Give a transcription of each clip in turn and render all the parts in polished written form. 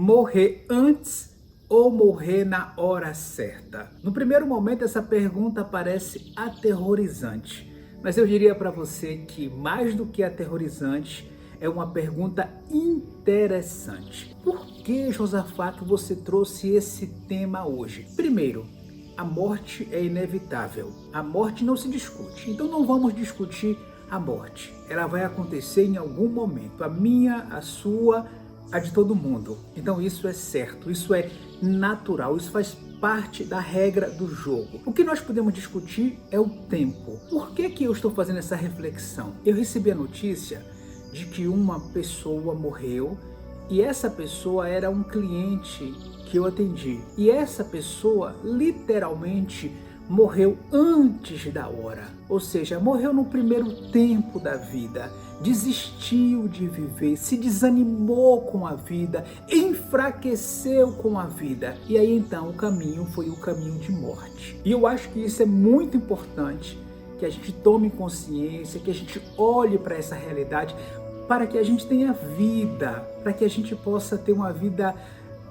Morrer antes ou morrer na hora certa? No primeiro momento, essa pergunta parece aterrorizante, mas eu diria para você que mais do que aterrorizante, é uma pergunta interessante. Por que, Josafá, que você trouxe esse tema hoje? Primeiro, a morte é inevitável. A morte não se discute. Então não vamos discutir a morte. Ela vai acontecer em algum momento. A minha, a sua, a de todo mundo. Então isso é certo, isso é natural, isso faz parte da regra do jogo. O que nós podemos discutir é o tempo. Por que eu estou fazendo essa reflexão? Eu recebi a notícia de que uma pessoa morreu e essa pessoa era um cliente que eu atendi. E essa pessoa literalmente morreu antes da hora, ou seja, morreu no primeiro tempo da vida, desistiu de viver, se desanimou com a vida, enfraqueceu com a vida. E aí então o caminho foi o caminho de morte. E eu acho que isso é muito importante, que a gente tome consciência, que a gente olhe para essa realidade, para que a gente tenha vida, para que a gente possa ter uma vida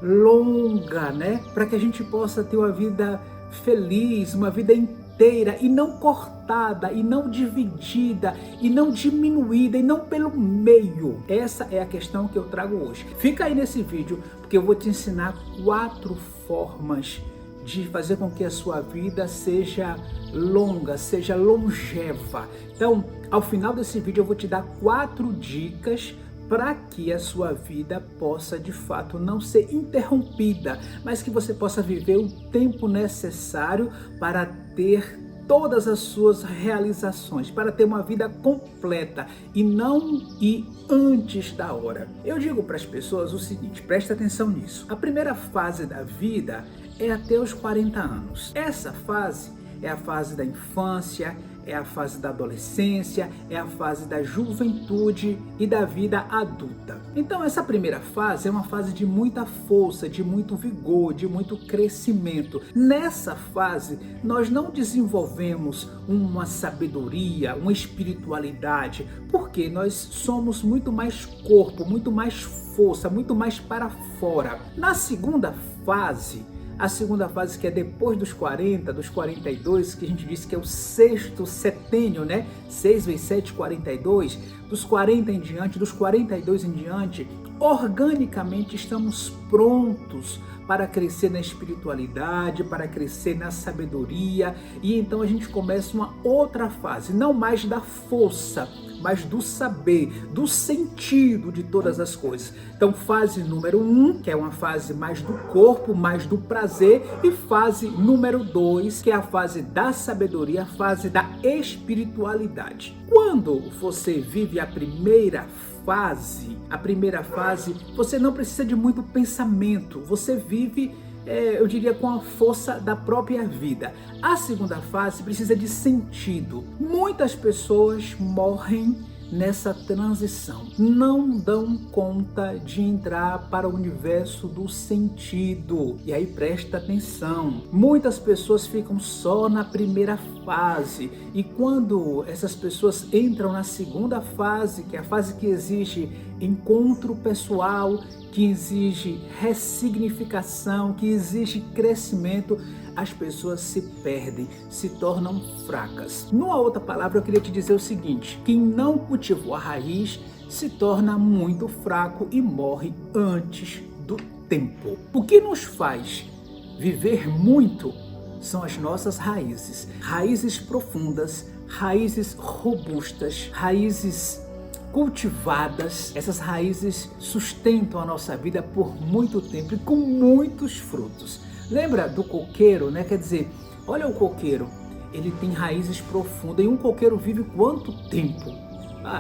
longa, né? Para que a gente possa ter uma vida feliz, uma vida inteira e não cortada, e não dividida, e não diminuída, e não pelo meio. Essa é a questão que eu trago hoje. Fica aí nesse vídeo, porque eu vou te ensinar 4 formas de fazer com que a sua vida seja longa, seja longeva. Então, ao final desse vídeo eu vou te dar 4 dicas para que a sua vida possa de fato não ser interrompida, mas que você possa viver o tempo necessário para ter todas as suas realizações, para ter uma vida completa e não ir antes da hora. Eu digo para as pessoas o seguinte, presta atenção nisso. A primeira fase da vida é até os 40 anos. Essa fase é a fase da infância, é a fase da adolescência, é a fase da juventude e da vida adulta. Então essa primeira fase é uma fase de muita força, de muito vigor, de muito crescimento. Nessa fase nós não desenvolvemos uma sabedoria, uma espiritualidade, porque nós somos muito mais corpo, muito mais força, muito mais para fora. Na segunda fase, a segunda fase, que é depois dos 40, dos 42, que a gente disse que é o 6º setênio, né? 6 vezes 7, 42. Dos 40 em diante, dos 42 em diante, organicamente estamos prontos para crescer na espiritualidade, para crescer na sabedoria. E então a gente começa uma outra fase, não mais da força, mas do saber, do sentido de todas as coisas. Então fase número 1, que é uma fase mais do corpo, mais do prazer, e fase número 2, que é a fase da sabedoria, a fase da espiritualidade. Quando você vive a primeira fase, você não precisa de muito pensamento, você vive, eu diria, com a força da própria vida. A segunda fase precisa de sentido. Muitas pessoas morrem nessa transição, não dão conta de entrar para o universo do sentido. E aí presta atenção, muitas pessoas ficam só na primeira fase, e quando essas pessoas entram na segunda fase, que é a fase que exige encontro pessoal, que exige ressignificação, que exige crescimento, as pessoas se perdem, se tornam fracas. Numa outra palavra, eu queria te dizer o seguinte: quem não cultivou a raiz se torna muito fraco e morre antes do tempo. O que nos faz viver muito são as nossas raízes. Raízes profundas, raízes robustas, raízes cultivadas. Essas raízes sustentam a nossa vida por muito tempo e com muitos frutos. Lembra do coqueiro, né? Quer dizer, olha o coqueiro, ele tem raízes profundas. E um coqueiro vive quanto tempo?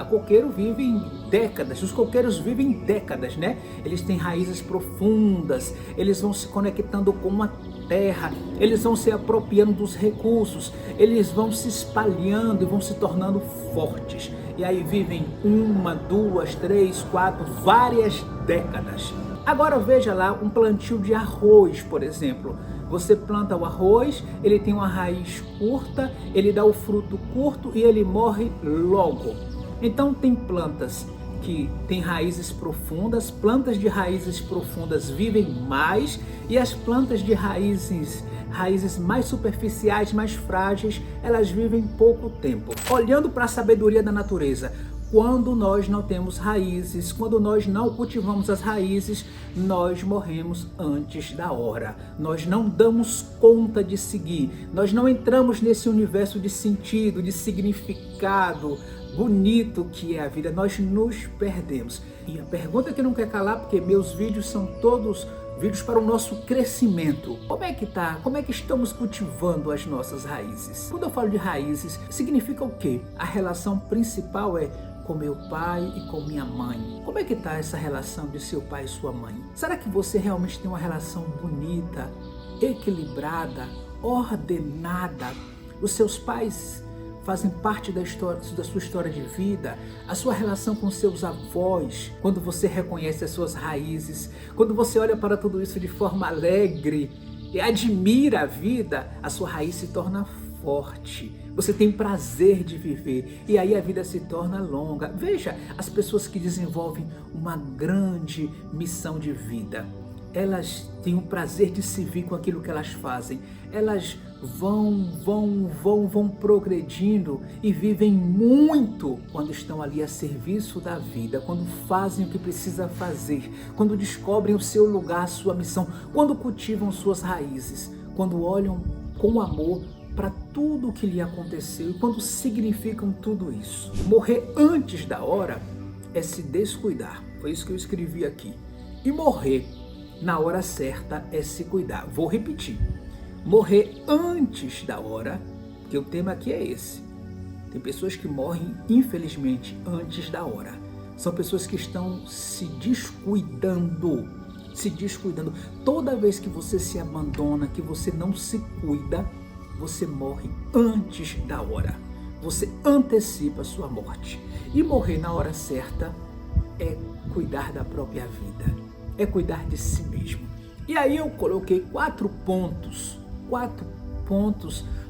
Coqueiro vive em décadas, os coqueiros vivem em décadas, né? Eles têm raízes profundas, eles vão se conectando com a terra, eles vão se apropriando dos recursos, eles vão se espalhando e vão se tornando fortes. E aí vivem 1, 2, 3, 4, várias décadas. Agora veja lá um plantio de arroz, por exemplo. Você planta o arroz, ele tem uma raiz curta, ele dá o fruto curto e ele morre logo. Então tem plantas que têm raízes profundas, plantas de raízes profundas vivem mais e as plantas de raízes mais superficiais, mais frágeis, elas vivem pouco tempo. Olhando para a sabedoria da natureza, quando nós não temos raízes, quando nós não cultivamos as raízes, nós morremos antes da hora. Nós não damos conta de seguir, nós não entramos nesse universo de sentido, de significado bonito que é a vida, nós nos perdemos. E a pergunta que não quer calar, porque meus vídeos são todos vídeos para o nosso crescimento. Como é que tá? Como é que estamos cultivando as nossas raízes? Quando eu falo de raízes, significa o quê? A relação principal é com meu pai e com minha mãe. Como é que tá essa relação de seu pai e sua mãe? Será que você realmente tem uma relação bonita, equilibrada, ordenada? Os seus pais fazem parte da sua história de vida, a sua relação com seus avós, quando você reconhece as suas raízes, quando você olha para tudo isso de forma alegre e admira a vida, a sua raiz se torna forte. Você tem prazer de viver e aí a vida se torna longa. Veja, as pessoas que desenvolvem uma grande missão de vida, elas têm o prazer de servir com aquilo que elas fazem. Elas vão progredindo e vivem muito quando estão ali a serviço da vida, quando fazem o que precisa fazer, quando descobrem o seu lugar, a sua missão, quando cultivam suas raízes, quando olham com amor para tudo o que lhe aconteceu e quando significam tudo isso. Morrer antes da hora é se descuidar. Foi isso que eu escrevi aqui. E morrer na hora certa é se cuidar. Vou repetir. Morrer antes da hora, porque o tema aqui é esse. Tem pessoas que morrem, infelizmente, antes da hora. São pessoas que estão se descuidando. Toda vez que você se abandona, que você não se cuida, você morre antes da hora. Você antecipa a sua morte. E morrer na hora certa é cuidar da própria vida. É cuidar de si mesmo. E aí eu coloquei 4 pontos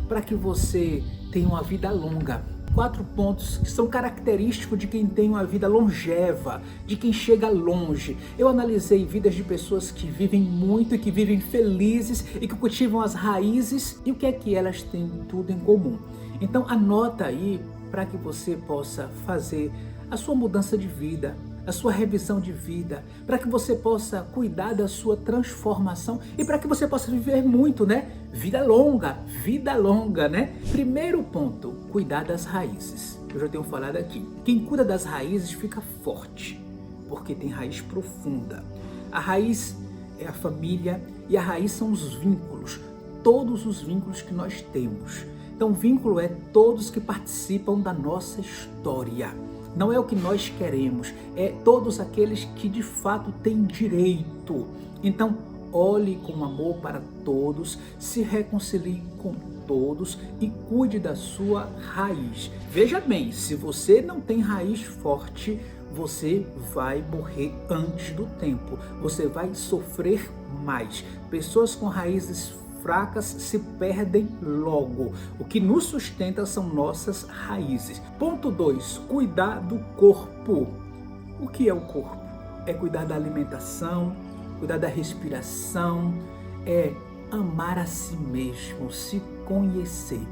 para que você tenha uma vida longa. 4 pontos que são característicos de quem tem uma vida longeva, de quem chega longe. Eu analisei vidas de pessoas que vivem muito e que vivem felizes e que cultivam as raízes e o que é que elas têm tudo em comum. Então anota aí para que você possa fazer a sua mudança de vida, a sua revisão de vida, para que você possa cuidar da sua transformação e para que você possa viver muito, né? Vida longa, né? Primeiro ponto, cuidar das raízes. Eu já tenho falado aqui. Quem cuida das raízes fica forte, porque tem raiz profunda. A raiz é a família e a raiz são os vínculos, todos os vínculos que nós temos. Então, vínculo é todos que participam da nossa história. Não é o que nós queremos, é todos aqueles que de fato têm direito. Então, olhe com amor para todos, se reconcilie com todos e cuide da sua raiz. Veja bem, se você não tem raiz forte, você vai morrer antes do tempo, você vai sofrer mais. Pessoas com raízes fracas se perdem logo. O que nos sustenta são nossas raízes. Ponto 2, cuidar do corpo. O que é o corpo? É cuidar da alimentação, cuidar da respiração, é amar a si mesmo, se conhecer.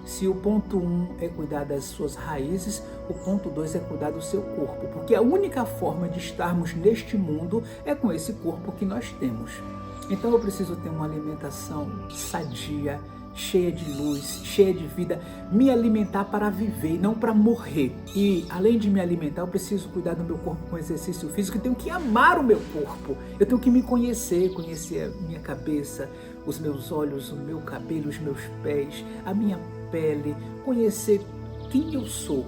Se o ponto 1 é cuidar das suas raízes, o ponto 2 é cuidar do seu corpo, porque a única forma de estarmos neste mundo é com esse corpo que nós temos. Então eu preciso ter uma alimentação sadia, cheia de luz, cheia de vida, me alimentar para viver, não para morrer. E além de me alimentar, eu preciso cuidar do meu corpo com exercício físico, eu tenho que amar o meu corpo, eu tenho que me conhecer a minha cabeça, os meus olhos, o meu cabelo, os meus pés, a minha pele, conhecer quem eu sou.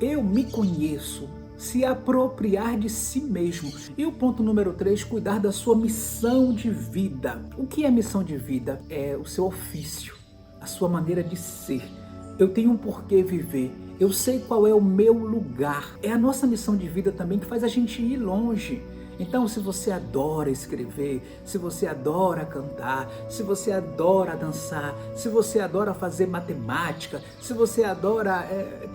Eu me conheço. Se apropriar de si mesmo. E o ponto número 3, cuidar da sua missão de vida. O que é missão de vida? É o seu ofício, a sua maneira de ser. Eu tenho um porquê viver. Eu sei qual é o meu lugar. É a nossa missão de vida também que faz a gente ir longe. Então, se você adora escrever, se você adora cantar, se você adora dançar, se você adora fazer matemática, se você adora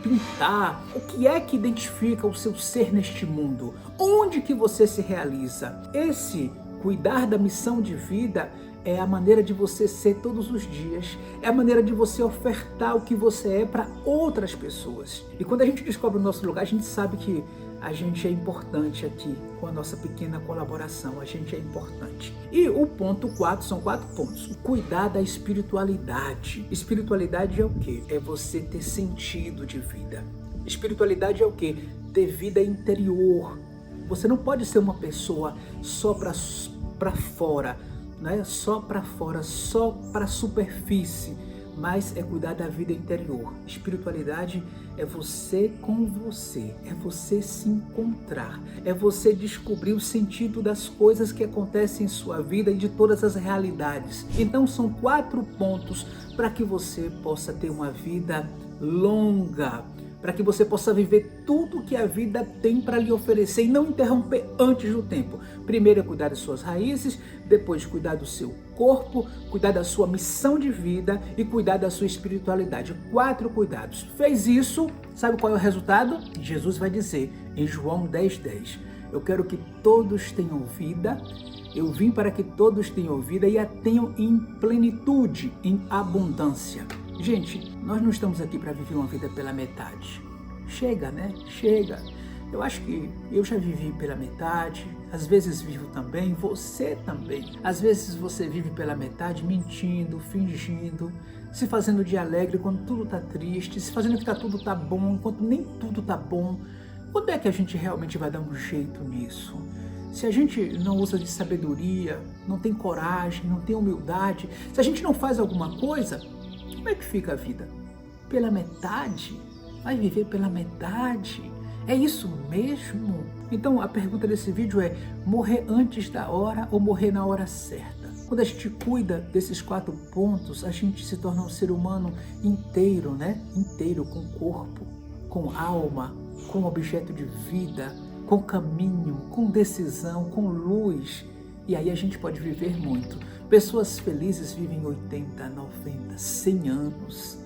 pintar, o que é que identifica o seu ser neste mundo? Onde que você se realiza? Esse cuidar da missão de vida é a maneira de você ser todos os dias, é a maneira de você ofertar o que você é para outras pessoas. E quando a gente descobre o nosso lugar, a gente sabe que a gente é importante aqui, com a nossa pequena colaboração, a gente é importante. E o ponto 4, são 4 pontos. Cuidar da espiritualidade. Espiritualidade é o quê? É você ter sentido de vida. Espiritualidade é o quê? Ter vida interior. Você não pode ser uma pessoa só para fora, né? Só para fora, só para a superfície, mas é cuidar da vida interior. Espiritualidade é você com você, é você se encontrar, é você descobrir o sentido das coisas que acontecem em sua vida e de todas as realidades. Então são 4 pontos para que você possa ter uma vida longa, para que você possa viver tudo que a vida tem para lhe oferecer e não interromper antes do tempo. Primeiro é cuidar das suas raízes, depois cuidar do seu corpo, cuidar da sua missão de vida e cuidar da sua espiritualidade. 4 cuidados. Fez isso, sabe qual é o resultado? Jesus vai dizer em João 10:10, eu quero que todos tenham vida, eu vim para que todos tenham vida e a tenham em plenitude, em abundância. Gente, nós não estamos aqui para viver uma vida pela metade. Chega, né? Chega. Eu acho que eu já vivi pela metade, às vezes vivo também, você também. Às vezes você vive pela metade mentindo, fingindo, se fazendo de alegre quando tudo tá triste, se fazendo que tudo tá bom enquanto nem tudo tá bom. Quando é que a gente realmente vai dar um jeito nisso? Se a gente não usa de sabedoria, não tem coragem, não tem humildade, se a gente não faz alguma coisa, como é que fica a vida? Pela metade? Vai viver pela metade? É isso mesmo? Então a pergunta desse vídeo é: morrer antes da hora ou morrer na hora certa? Quando a gente cuida desses 4 pontos, a gente se torna um ser humano inteiro, né? Inteiro, com corpo, com alma, com objeto de vida, com caminho, com decisão, com luz. E aí a gente pode viver muito. Pessoas felizes vivem 80, 90, 100 anos.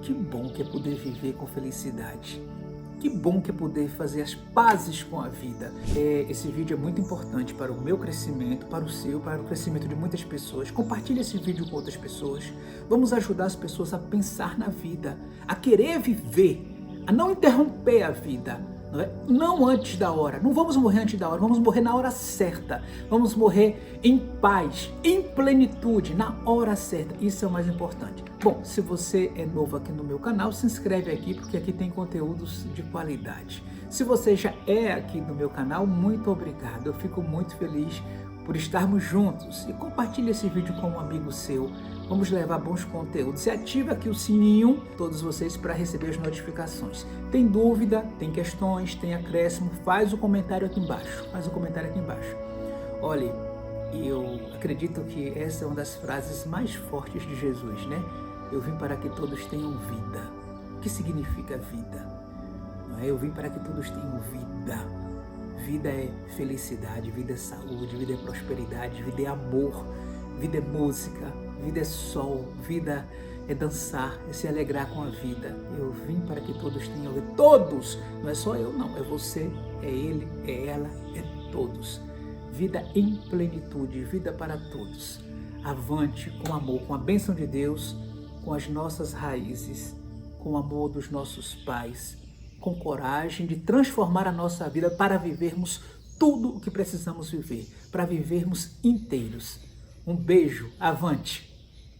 Que bom que é poder viver com felicidade. Que bom que é poder fazer as pazes com a vida. Esse vídeo é muito importante para o meu crescimento, para o seu, para o crescimento de muitas pessoas. Compartilhe esse vídeo com outras pessoas. Vamos ajudar as pessoas a pensar na vida, a querer viver, a não interromper a vida. Não antes da hora, não vamos morrer antes da hora, vamos morrer na hora certa, vamos morrer em paz, em plenitude, na hora certa, isso é o mais importante. Bom, se você é novo aqui no meu canal, se inscreve aqui, porque aqui tem conteúdos de qualidade. Se você já é aqui no meu canal, muito obrigado, eu fico muito feliz por estarmos juntos. E compartilhe esse vídeo com um amigo seu. Vamos levar bons conteúdos. E ativa aqui o sininho, todos vocês, para receber as notificações. Tem dúvida, tem questões, tem acréscimo, faz o comentário aqui embaixo. Olha, eu acredito que essa é uma das frases mais fortes de Jesus, né? Eu vim para que todos tenham vida. O que significa vida? Não é? Eu vim para que todos tenham vida. Vida é felicidade, vida é saúde, vida é prosperidade, vida é amor, vida é música, vida é sol, vida é dançar, é se alegrar com a vida. Eu vim para que todos tenham vida. Todos! Não é só eu não, é você, é ele, é ela, é todos. Vida em plenitude, vida para todos. Avante com amor, com a bênção de Deus, com as nossas raízes, com o amor dos nossos pais, com coragem de transformar a nossa vida para vivermos tudo o que precisamos viver, para vivermos inteiros. Um beijo, avante!